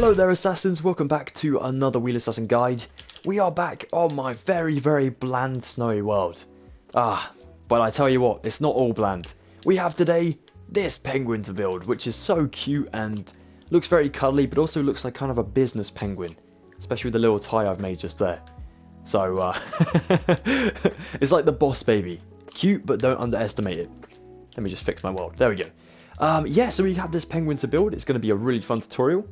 Hello there assassins, welcome back to another Wheelassassin guide. We are back on my very bland snowy world. But I tell you what, it's not all bland. We have today this penguin to build, which is so cute and looks very cuddly, but also looks like kind of a business penguin. Especially with the little tie I've made just there. So, it's like the boss baby. Cute, but don't underestimate it. Let me just fix my world. There we go. Yeah, so we have this penguin to build. It's going to be a really fun tutorial.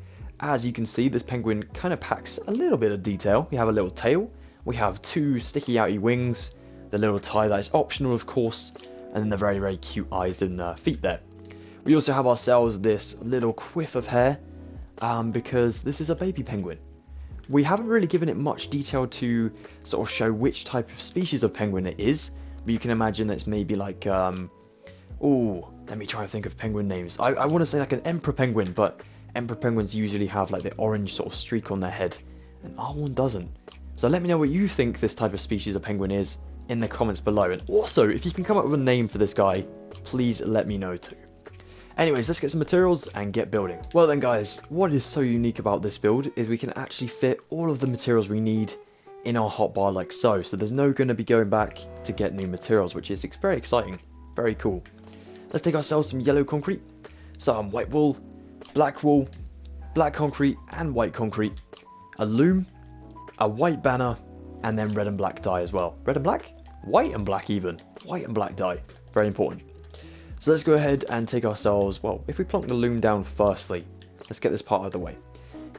As you can see, this penguin kind of packs a little bit of detail. We have a little tail, we have two sticky outy wings, the little tie that is optional of course, and then the very cute eyes and feet there. We also have ourselves this little quiff of hair, because this is a baby penguin. We haven't really given it much detail to sort of show which type of species of penguin it is, but you can imagine that it's maybe like, oh, let me try and think of penguin names. I want to say like an emperor penguin, but emperor penguins usually have like the orange sort of streak on their head, and our one doesn't. So let me know what you think this type of species of penguin is in the comments below, and also if you can come up with a name for this guy, please let me know too. Anyways, let's get some materials and get building. Well then guys, what is so unique about this build is we can actually fit all of the materials we need in our hotbar like so, so there's no going to be going back to get new materials, which is very exciting, very cool. Let's take ourselves some yellow concrete, some white wool, black concrete and white concrete, a loom, a white banner, and then red and black dye as well. Red and black? White and black even. White and black dye. Very important. So let's go ahead and take ourselves, well, if we plonk the loom down firstly, let's get this part out of the way.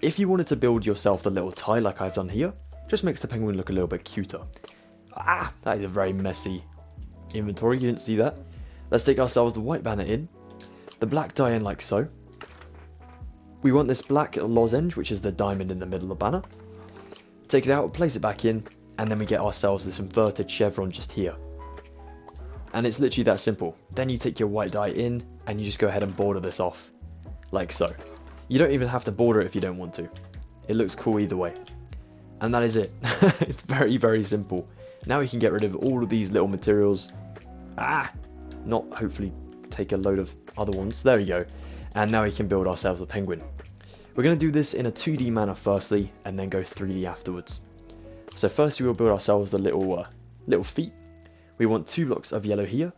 If you wanted to build yourself the little tie like I've done here, just makes the penguin look a little bit cuter. That is a very messy inventory, you didn't see that. Let's take ourselves the white banner in, the black dye in like so. We want this black lozenge, which is the diamond in the middle of the banner. Take it out, place it back in, and then we get ourselves this inverted chevron just here. And it's literally that simple. Then you take your white dye in, and you just go ahead and border this off, like so. You don't even have to border it if you don't want to. It looks cool either way. And that is it. It's very simple. Now we can get rid of all of these little materials. Not hopefully take a load of other ones. There we go. And now we can build ourselves a penguin. We're going to do this in a 2D manner firstly, and then go 3D afterwards. So first we will build ourselves the little feet. We want 2 blocks of yellow here,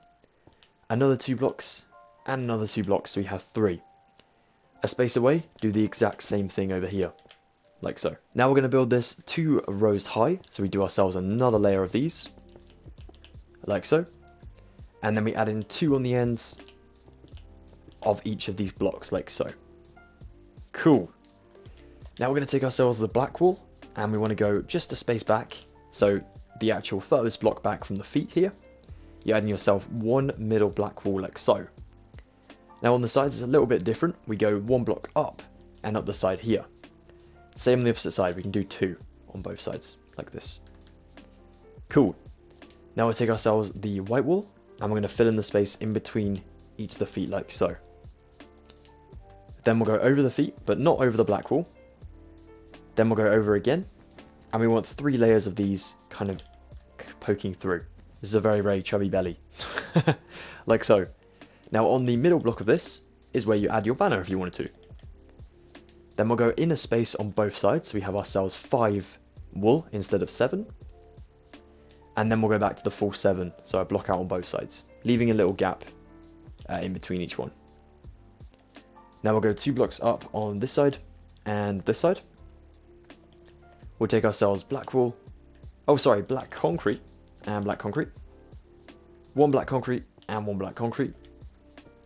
another 2 blocks, and another 2 blocks, so we have 3. A space away, do the exact same thing over here, like so. Now we're going to build this 2 rows high, so we do ourselves another layer of these, like so. And then we add in 2 on the ends of each of these blocks, like so. Cool. Now we're going to take ourselves the black wool, and we want to go just a space back, so the actual furthest block back from the feet here. You're adding yourself 1 middle black wool, like so. Now on the sides it's a little bit different. We go 1 block up and up the side here. Same on the opposite side, we can do 2 on both sides, like this. Cool. Now we'll take ourselves the white wool, and we're going to fill in the space in between each of the feet, like so. Then we'll go over the feet, but not over the black wool. Then we'll go over again, and we want 3 layers of these kind of poking through. This is a very chubby belly, like so. Now on the middle block of this is where you add your banner if you wanted to. Then we'll go in a space on both sides, so we have ourselves 5 wool instead of 7. And then we'll go back to the full 7, so I block out on both sides, leaving a little gap in between each one. Now we'll go 2 blocks up on this side and this side. We'll take ourselves black wool, black concrete and black concrete. 1 black concrete and 1 black concrete.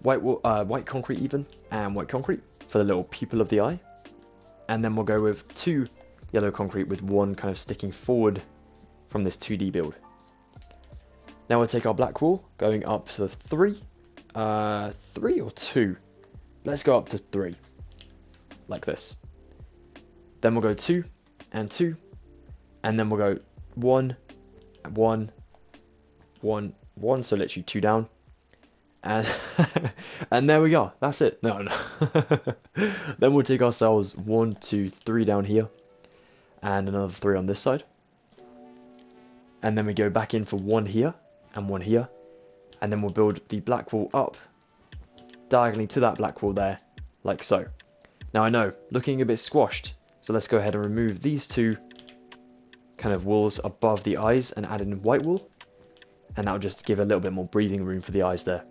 White concrete even, and white concrete for the little pupil of the eye. And then we'll go with 2 yellow concrete with 1 kind of sticking forward from this 2D build. Now we'll take our black wool, going up to 3. 3 or 2? Let's go up to 3, like this. Then we'll go 2 and 2, and then we'll go 1 and 1, 1, 1, so literally 2 down. And and there we go, that's it. No. Then we'll take ourselves 1, 2, 3 down here, and another 3 on this side. And then we go back in for 1 here, and 1 here, and then we'll build the black wool up diagonally to that black wool there, like so. Now I know, looking a bit squashed, so let's go ahead and remove these two kind of wools above the eyes and add in white wool, and that'll just give a little bit more breathing room for the eyes there.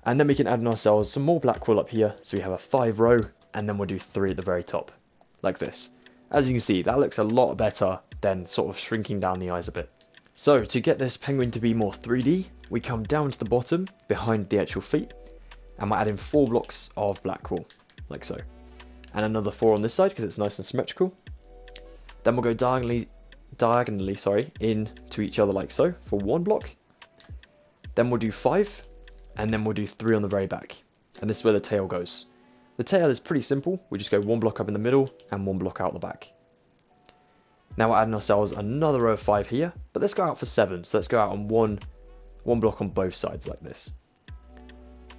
And then we can add in ourselves some more black wool up here, so we have a 5 row, and then we'll do 3 at the very top, like this. As you can see, that looks a lot better than sort of shrinking down the eyes a bit. So to get this penguin to be more 3D, we come down to the bottom, behind the actual feet, and we'll add in 4 blocks of black wool, like so. And another 4 on this side, because it's nice and symmetrical. Then we'll go diagonally into each other like so, for 1 block. Then we'll do 5, and then we'll do 3 on the very back. And this is where the tail goes. The tail is pretty simple, we just go 1 block up in the middle, and 1 block out the back. Now we're adding ourselves another row of 5 here, but let's go out for 7, so let's go out on one block on both sides like this.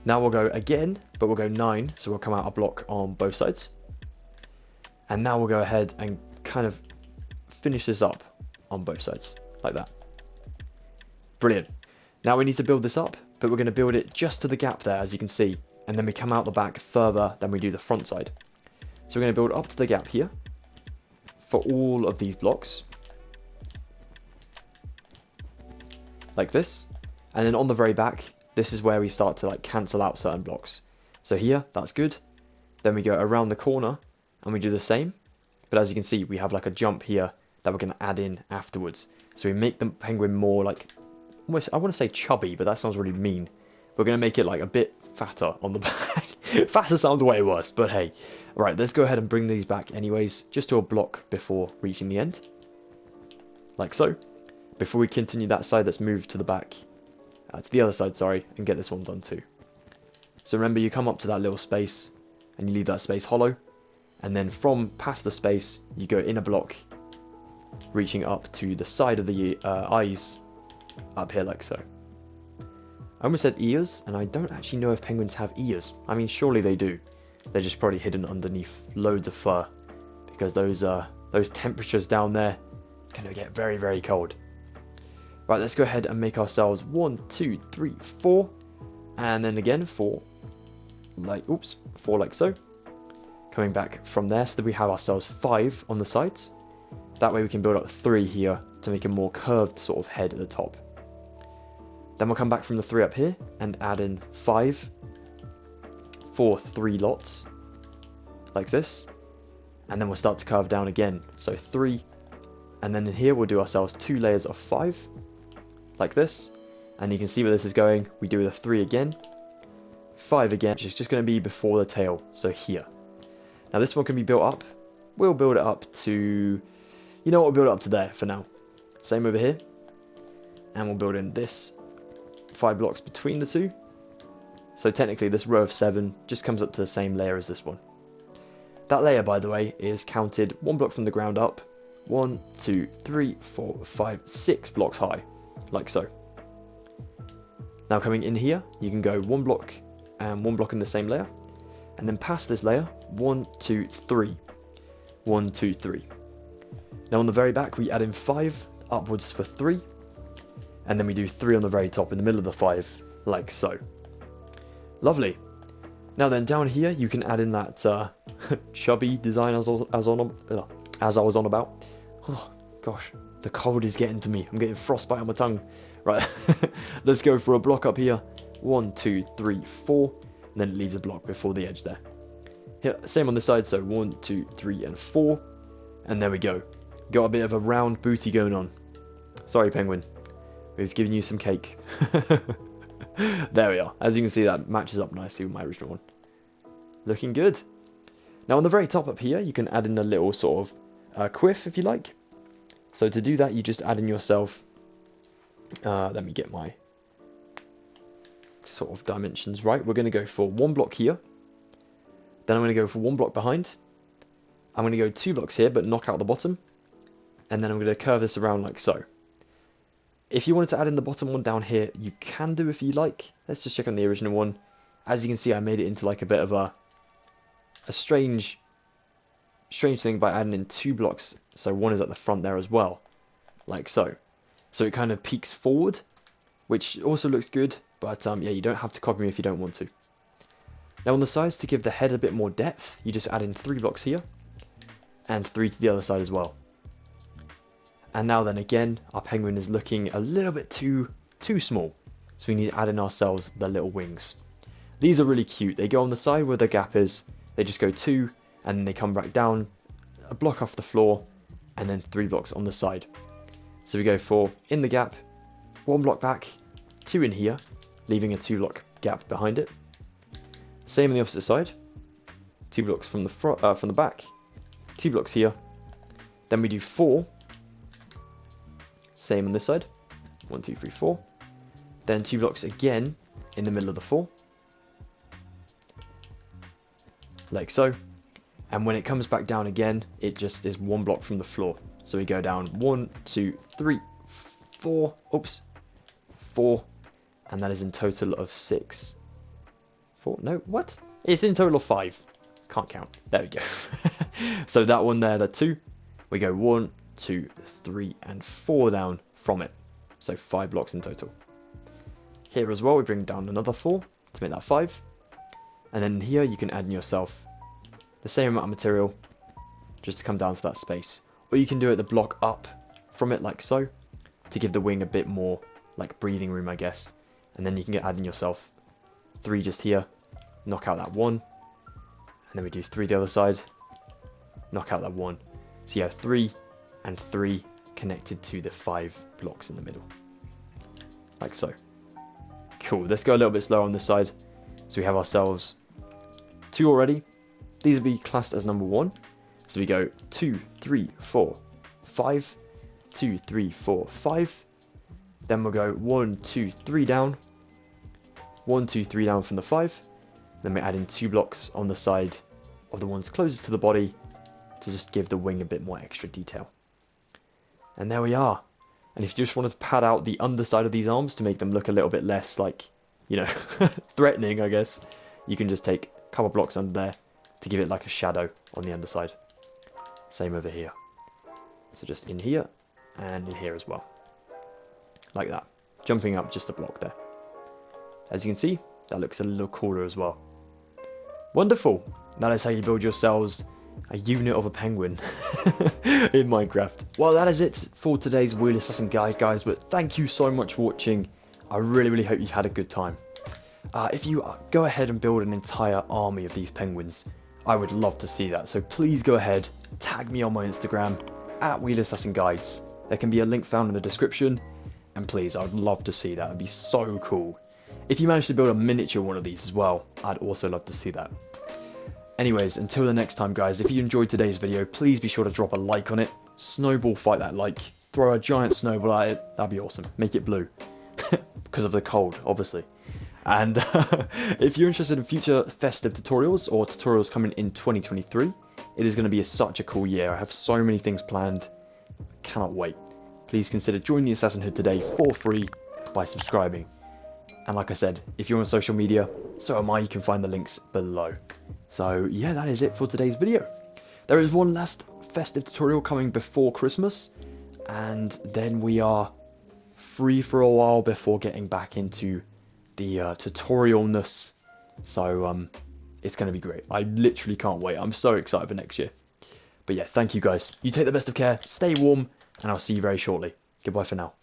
Now we'll go again, but we'll go 9, so we'll come out a block on both sides. And now we'll go ahead and kind of finish this up on both sides, like that. Brilliant. Now we need to build this up, but we're going to build it just to the gap there, as you can see, and then we come out the back further than we do the front side. So we're going to build up to the gap here, for all of these blocks, like this, and then on the very back, this is where we start to like cancel out certain blocks. So here, that's good. Then we go around the corner, and we do the same, but as you can see, we have like a jump here that we're going to add in afterwards. So we make the penguin more like, almost, I want to say chubby, but that sounds really mean. We're going to make it like a bit fatter on the back. Fatter sounds way worse, but hey. Right, let's go ahead and bring these back anyways, just to a block before reaching the end. Like so. Before we continue that side, let's move to the back, to the other side, sorry, and get this one done too. So remember, you come up to that little space, and you leave that space hollow, and then from past the space, you go in a block, reaching up to the side of the eyes, up here like so. I almost said ears, and I don't actually know if penguins have ears. I mean, surely they do. They're just probably hidden underneath loads of fur, because those temperatures down there are going to get very, very cold. Right, let's go ahead and make ourselves 1, 2, 3, 4, and then again 4, like so. Coming back from there, so that we have ourselves 5 on the sides. That way we can build up 3 here to make a more curved sort of head at the top. Then we'll come back from the 3 up here and add in 5 for 3 lots, like this. And then we'll start to curve down again. So 3, and then in here we'll do ourselves 2 layers of 5, like this. And you can see where this is going. We do the 3 again, 5 again, which is just going to be before the tail, so here. Now this one can be built up. We'll build it up to, you know what, we'll build it up to there for now. Same over here. And we'll build in this 5 blocks between the 2. So technically this row of 7 just comes up to the same layer as this one. That layer, by the way, is counted 1 block from the ground up. 1, 2, 3, 4, 5, 6 blocks high, like so. Now coming in here, you can go 1 block and 1 block in the same layer. And then past this layer, 1, 2, 3. 1, 2, 3. Now on the very back, we add in 5 upwards for 3. And then we do 3 on the very top in the middle of the 5, like so. Lovely. Now then, down here, you can add in that chubby design as I was on about. Oh, gosh, the cold is getting to me. I'm getting frostbite on my tongue. Right, let's go for a block up here. 1, 2, 3, 4. And then it leaves a block before the edge there. Here, same on this side, so 1, 2, 3, and 4. And there we go. Got a bit of a round booty going on. Sorry, penguin. We've given you some cake. There we are. As you can see, that matches up nicely with my original one. Looking good. Now on the very top up here, you can add in a little sort of quiff if you like. So to do that, you just add in yourself, let me get my sort of dimensions right. We're going to go for 1 block here. Then I'm going to go for 1 block behind. I'm going to go 2 blocks here, but knock out the bottom. And then I'm going to curve this around like so. If you wanted to add in the bottom one down here, you can do if you like. Let's just check on the original one. As you can see, I made it into like a bit of a strange thing by adding in 2 blocks. So 1 is at the front there as well, like so. So it kind of peeks forward, which also looks good. But yeah, you don't have to copy me if you don't want to. Now on the sides, to give the head a bit more depth, you just add in 3 blocks here, and 3 to the other side as well. And now then again, our penguin is looking a little bit too small, so we need to add in ourselves the little wings. These are really cute. They go on the side where the gap is, they just go 2, and then they come back down, a block off the floor, and then 3 blocks on the side. So we go for, in the gap, 1 block back, 2 in here, leaving a 2 block gap behind it. Same on the opposite side, 2 blocks from the front, from the back, 2 blocks here. Then we do 4. Same on this side, 1, 2, 3, 4. Then 2 blocks again in the middle of the 4, like so. And when it comes back down again, it just is 1 block from the floor. So we go down 1, 2, 3, 4. Oops, 4, and that is in total of 6. 4? No, what? It's in total of 5. Can't count. There we go. So that one there, the 2. We go 1, 2, 3, and 4 down from it. So 5 blocks in total. Here as well, we bring down another 4 to make that 5. And then here you can add in yourself the same amount of material just to come down to that space. Or you can do it the block up from it like so, to give the wing a bit more like breathing room, I guess. And then you can add in yourself 3 just here, knock out that 1. And then we do 3 the other side, knock out that 1. So you have 3 and 3 connected to the 5 blocks in the middle. Like so. Cool, let's go a little bit slower on this side. So we have ourselves 2 already. These will be classed as number 1. So we go 2, 3, 4, 5, 2, 3, 4, 5. Then we'll go 1, 2, 3 down. 1, 2, 3 down from the 5. Then we add in 2 blocks on the side of the ones closest to the body to just give the wing a bit more extra detail. And there we are. And if you just want to pad out the underside of these arms to make them look a little bit less like, you know, threatening, I guess, you can just take a couple blocks under there to give it like a shadow on the underside. Same over here. So just in here and in here as well. Like that. Jumping up just a block there. As you can see, that looks a little cooler as well. Wonderful. That is how you build yourselves a unit of a penguin in Minecraft. Well, that is it for today's Wheelassassin guide, guys. But thank you so much for watching. I really hope you've had a good time. If you go ahead and build an entire army of these penguins, I would love to see that. So please go ahead, tag me on my Instagram at Wheelassassin Guides. There can be a link found in the description. And please, I would love to see that. It'd be so cool. If you manage to build a miniature one of these as well, I'd also love to see that. Anyways, until the next time, guys, if you enjoyed today's video, please be sure to drop a like on it. Snowball fight that like. Throw a giant snowball at it. That'd be awesome. Make it blue. Because of the cold, obviously. And if you're interested in future festive tutorials or tutorials coming in 2023, it is going to be such a cool year. I have so many things planned. Cannot wait. Please consider joining the Assassin Hood today for free by subscribing. And like I said, if you're on social media, so am I, you can find the links below. So yeah, that is it for today's video. There is one last festive tutorial coming before Christmas, and then we are free for a while before getting back into the tutorialness. So it's going to be great. I literally can't wait. I'm so excited for next year. But yeah, thank you guys. You take the best of care, stay warm, and I'll see you very shortly. Goodbye for now.